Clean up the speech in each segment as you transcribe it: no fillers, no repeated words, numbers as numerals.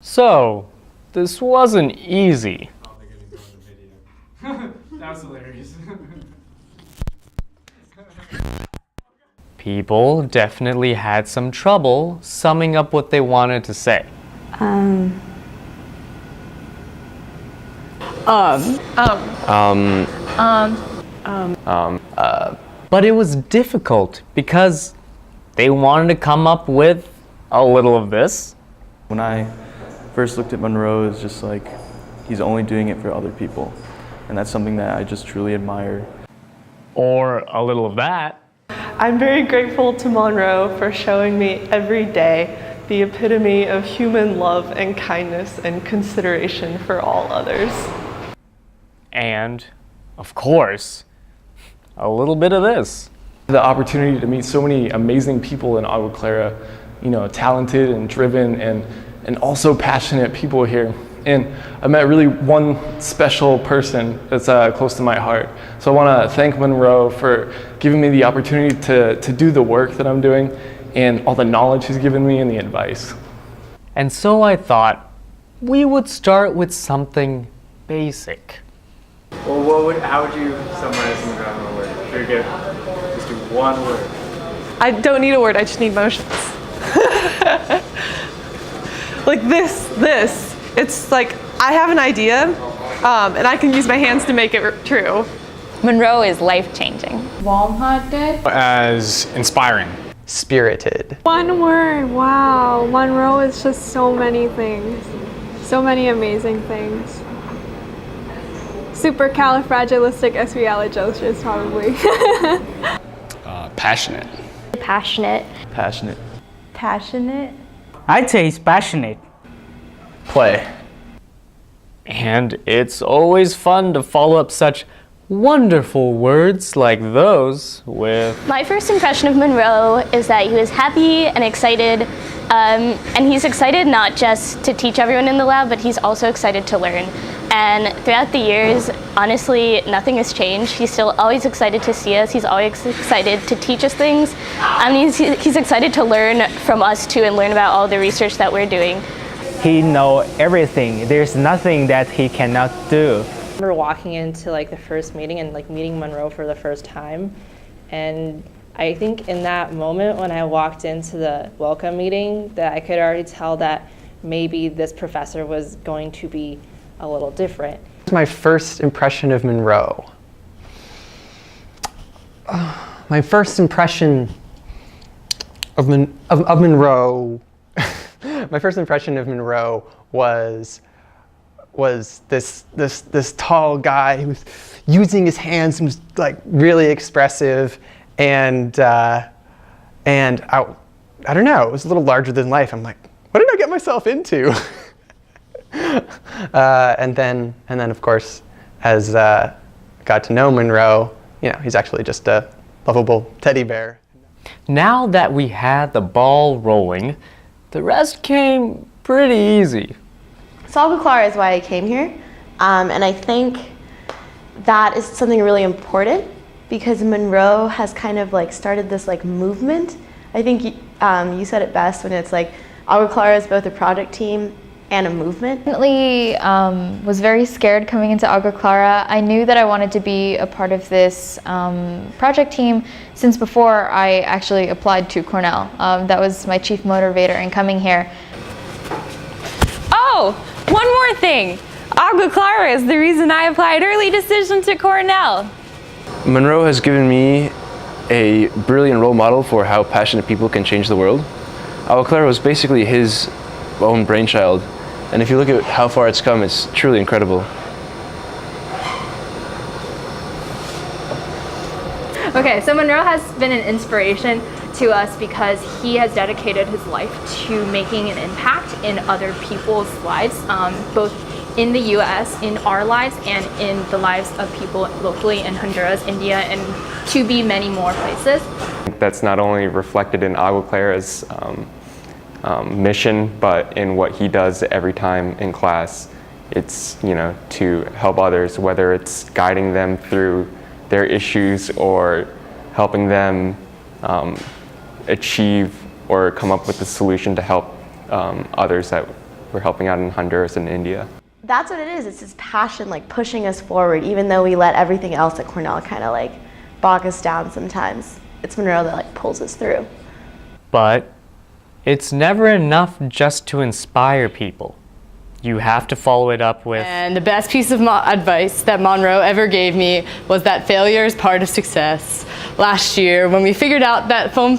So, this wasn't easy. I don't think I need to go in the video. That was hilarious. People definitely had some trouble summing up what they wanted to say. But it was difficult because they wanted to come up with a little of this. When I first looked at Monroe, it was just like, he's only doing it for other people. And that's something that I just truly admire. Or a little of that. I'm very grateful to Monroe for showing me every day the epitome of human love and kindness and consideration for all others. And, of course, a little bit of this. The opportunity to meet so many amazing people in AguaClara, talented and driven and also passionate people here. And I met really one special person that's close to my heart. So I want to thank Monroe for giving me the opportunity to do the work that I'm doing and all the knowledge he's given me and the advice. And so I thought we would start with something basic. Well, how would you summarize Monroe in a word? If you could just do one word. I don't need a word, I just need motions. Like this. It's like, I have an idea, and I can use my hands to make it true. Monroe is life-changing. Warm-hearted. As inspiring. Spirited. One word, wow. Monroe is just so many things. So many amazing things. Supercalifragilisticexpialidocious, probably. Passionate. Passionate. Passionate. Passionate. I'd say he's passionate. Play. And it's always fun to follow up such wonderful words like those with... My first impression of Monroe is that he was happy and excited, and he's excited not just to teach everyone in the lab, but he's also excited to learn. And throughout the years, honestly, nothing has changed. He's still always excited to see us. He's always excited to teach us things. He's excited to learn from us too and learn about all the research that we're doing. He knows everything. There's nothing that he cannot do. I remember walking into the first meeting and meeting Monroe for the first time, and I think in that moment when I walked into the welcome meeting that I could already tell that maybe this professor was going to be a little different. My first impression of Monroe. My first impression of Monroe. My first impression of Monroe was this tall guy who was using his hands and was really expressive, and I don't know, it was a little larger than life. I'm like, what did I get myself into? And then of course, as got to know Monroe, he's actually just a lovable teddy bear. Now that we had the ball rolling, the rest came pretty easy. So AguaClara is why I came here, and I think that is something really important because Monroe has kind of started this movement. I think you said it best when it's AguaClara is both a project team and a movement. Definitely was very scared coming into AguaClara. I knew that I wanted to be a part of this project team since before I actually applied to Cornell. That was my chief motivator in coming here. Oh, one more thing. AguaClara is the reason I applied early decision to Cornell. Monroe has given me a brilliant role model for how passionate people can change the world. AguaClara was basically his own brainchild. And if you look at how far it's come, it's truly incredible. Okay, so Monroe has been an inspiration to us because he has dedicated his life to making an impact in other people's lives, both in the US, in our lives, and in the lives of people locally in Honduras, India, and to be many more places. That's not only reflected in AguaClara's mission, but in what he does every time in class. It's, to help others, whether it's guiding them through their issues or helping them achieve or come up with a solution to help others that we're helping out in Honduras and India. That's what it is. It's his passion like pushing us forward, even though we let everything else at Cornell kind of like bog us down sometimes. It's Monroe that like pulls us through. But it's never enough just to inspire people. You have to follow it up with... And the best piece of advice that Monroe ever gave me was that failure is part of success. Last year, when we figured out that foam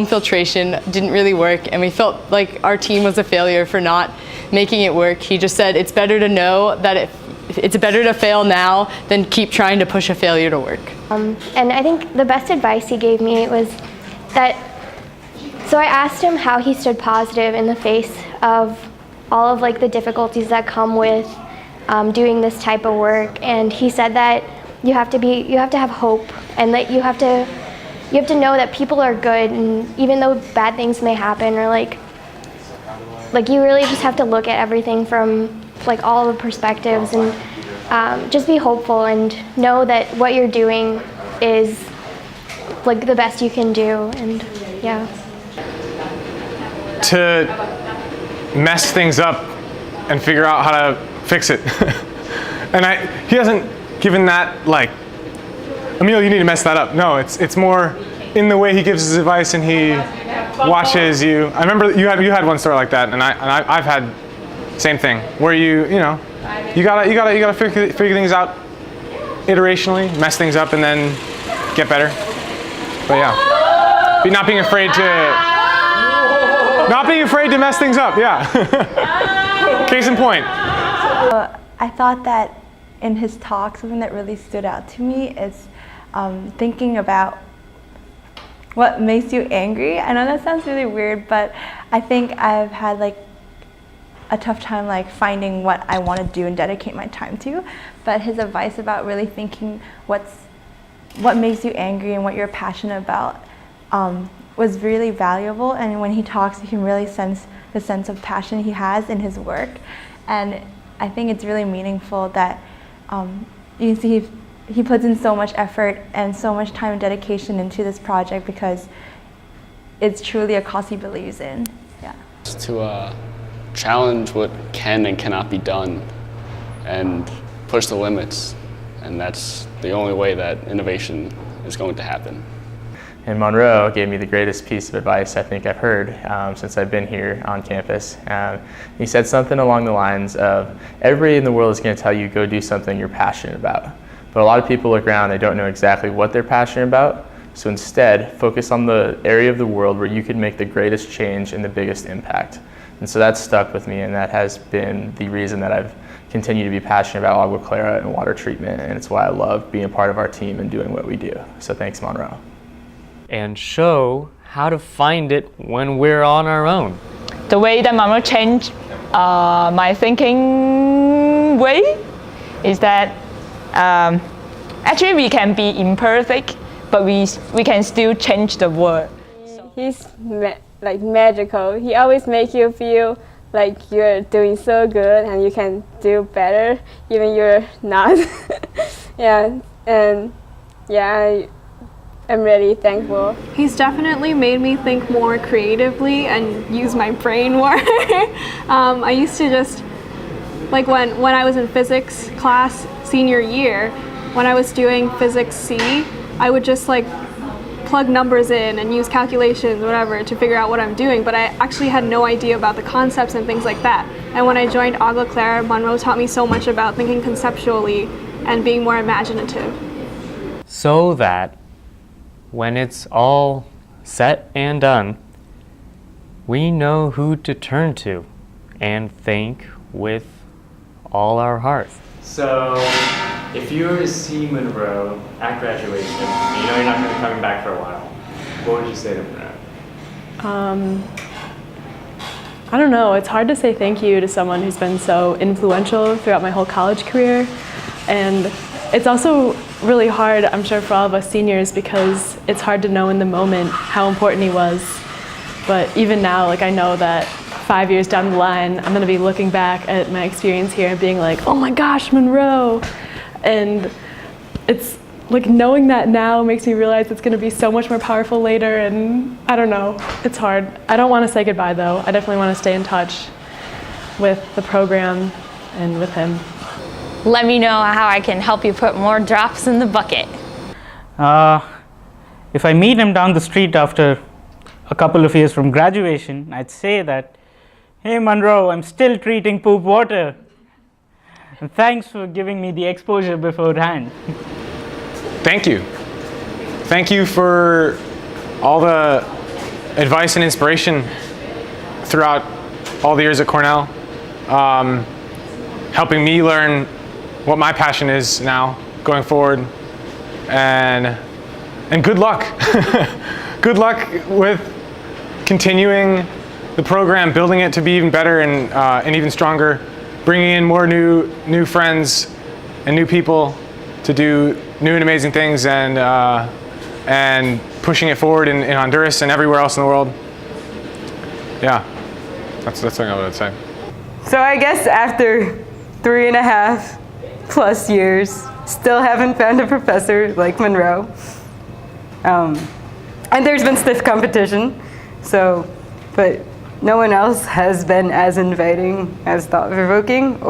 filtration didn't really work and we felt like our team was a failure for not making it work, he just said it's better to know that it's better to fail now than keep trying to push a failure to work. And I think the best advice he gave me was that, so I asked him how he stood positive in the face of all of like the difficulties that come with doing this type of work, and he said that you have to have hope, and that you have to know that people are good, and even though bad things may happen, or like you really just have to look at everything from like all the perspectives, and just be hopeful and know that what you're doing is like the best you can do, and yeah. To mess things up and figure out how to fix it. And he hasn't given that like, Emil, you need to mess that up. No, it's more in the way he gives his advice and he watches you. I remember you had one story like that, and I've had same thing where you gotta figure things out iterationally, mess things up, and then get better. But yeah, not being afraid to mess things up. Yeah. Case in point. I thought that in his talk, something that really stood out to me is thinking about what makes you angry. I know that sounds really weird, but I think I've had like a tough time like finding what I want to do and dedicate my time to. But his advice about really thinking what makes you angry and what you're passionate about was really valuable. And when he talks, you can really sense the sense of passion he has in his work. And I think it's really meaningful that you can see he puts in so much effort and so much time and dedication into this project because it's truly a cause he believes in. Yeah. To challenge what can and cannot be done and push the limits, and that's the only way that innovation is going to happen. And Monroe gave me the greatest piece of advice I think I've heard since I've been here on campus. He said something along the lines of, everybody in the world is going to tell you go do something you're passionate about. But a lot of people look around, they don't know exactly what they're passionate about. So instead, focus on the area of the world where you can make the greatest change and the biggest impact. And so that's stuck with me, and that has been the reason that I've continued to be passionate about AguaClara and water treatment, and it's why I love being a part of our team and doing what we do. So thanks, Monroe. And show how to find it when we're on our own. The way that Monroe changed my thinking way is that actually we can be imperfect, but we can still change the world. He's like magical. He always makes you feel like you're doing so good and you can do better even you're not. Yeah, and yeah, I'm really thankful. He's definitely made me think more creatively and use my brain more. I used to just, like when I was in physics class senior year, when I was doing physics C, I would just like plug numbers in and use calculations, whatever, to figure out what I'm doing, but I actually had no idea about the concepts and things like that. And when I joined AguaClara, Monroe taught me so much about thinking conceptually and being more imaginative. So that when it's all set and done, we know who to turn to and thank with all our heart. So, if you were to see Monroe at graduation, and you know you're not going to be coming back for a while, what would you say to Monroe? I don't know, it's hard to say thank you to someone who's been so influential throughout my whole college career. And it's also really hard, I'm sure, for all of us seniors, because it's hard to know in the moment how important he was. But even now, like, I know that 5 years down the line, I'm gonna be looking back at my experience here and being like, oh my gosh, Monroe. And it's like, knowing that now makes me realize it's gonna be so much more powerful later, and I don't know, it's hard. I don't wanna say goodbye though. I definitely wanna stay in touch. with the program and with him. Let me know how I can help you put more drops in the bucket. If I meet him down the street after a couple of years from graduation, I'd say that, "Hey Monroe, I'm still treating poop water. And thanks for giving me the exposure beforehand." Thank you. Thank you for all the advice and inspiration throughout all the years at Cornell, helping me learn what my passion is now going forward, and good luck. Good luck with continuing the program, building it to be even better and even stronger, bringing in more new friends and new people to do new and amazing things, and pushing it forward in Honduras and everywhere else in the world. Yeah, that's what I would say. So I guess after 3.5+ years, still haven't found a professor like Monroe. And there's been stiff competition, but no one else has been as inviting, as thought-provoking,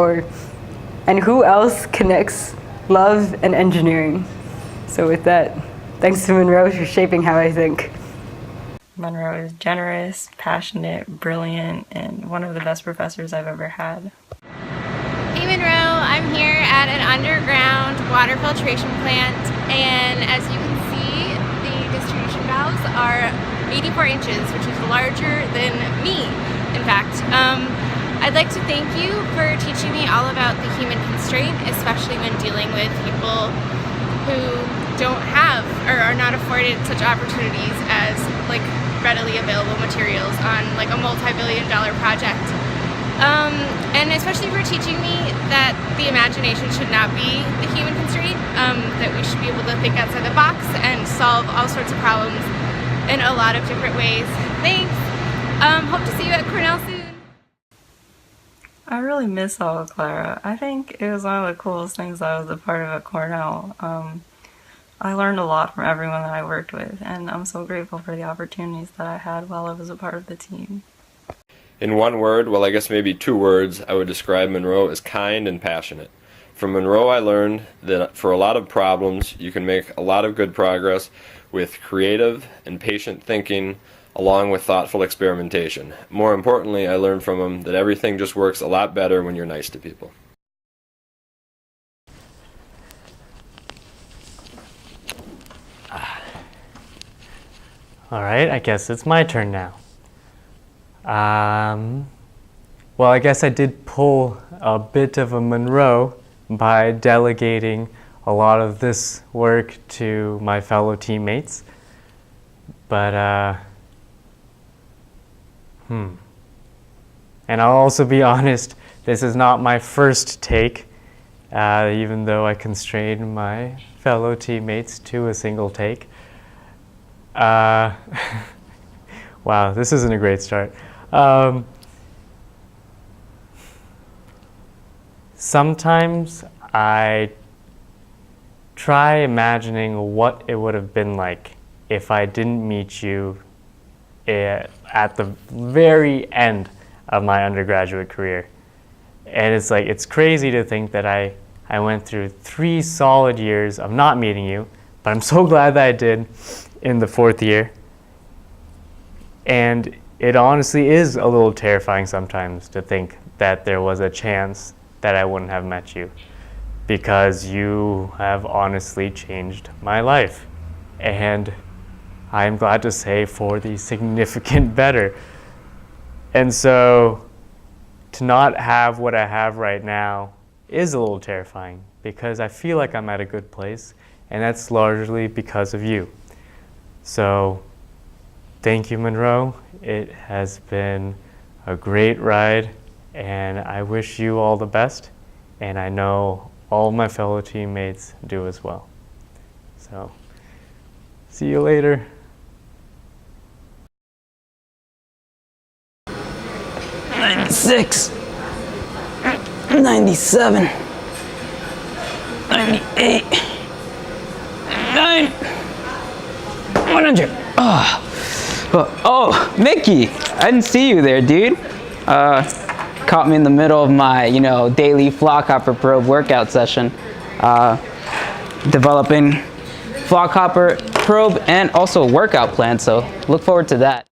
and who else connects love and engineering? So with that, thanks to Monroe for shaping how I think. Monroe is generous, passionate, brilliant, and one of the best professors I've ever had. Hey Monroe, I'm here at an underground water filtration plant, and as you can see, the distribution valves are 84 inches, which is larger than me, in fact. I'd like to thank you for teaching me all about the human constraint, especially when dealing with people who don't have or are not afforded such opportunities as like readily available materials on like a multi-billion-dollar project. And especially for teaching me that the imagination should not be the human constraint, that we should be able to think outside the box and solve all sorts of problems in a lot of different ways. Thanks. Hope to see you at Cornell soon. I really miss AguaClara. I think it was one of the coolest things I was a part of at Cornell. I learned a lot from everyone that I worked with, and I'm so grateful for the opportunities that I had while I was a part of the team. In one word, well I guess maybe 2 words, I would describe Monroe as kind and passionate. From Monroe I learned that for a lot of problems you can make a lot of good progress with creative and patient thinking along with thoughtful experimentation. More importantly, I learned from him that everything just works a lot better when you're nice to people. All right, I guess it's my turn now. Well, I guess I did pull a bit of a Monroe by delegating a lot of this work to my fellow teammates. But, and I'll also be honest, this is not my first take, even though I constrained my fellow teammates to a single take. Wow, this isn't a great start. Sometimes I try imagining what it would have been like if I didn't meet you at the very end of my undergraduate career. And it's like, it's crazy to think that I went through 3 solid years of not meeting you, but I'm so glad that I did in the 4th year. And it honestly is a little terrifying sometimes to think that there was a chance that I wouldn't have met you, because you have honestly changed my life. And I'm glad to say for the significant better. And so to not have what I have right now is a little terrifying, because I feel like I'm at a good place, and that's largely because of you. So thank you, Monroe. It has been a great ride, and I wish you all the best, and I know all my fellow teammates do as well. So see you later. 96, 97, 98, 100. Oh, Mickey, I didn't see you there, dude. caught me in the middle of my, daily flock hopper probe workout session, developing flock hopper probe and also workout plan. So look forward to that.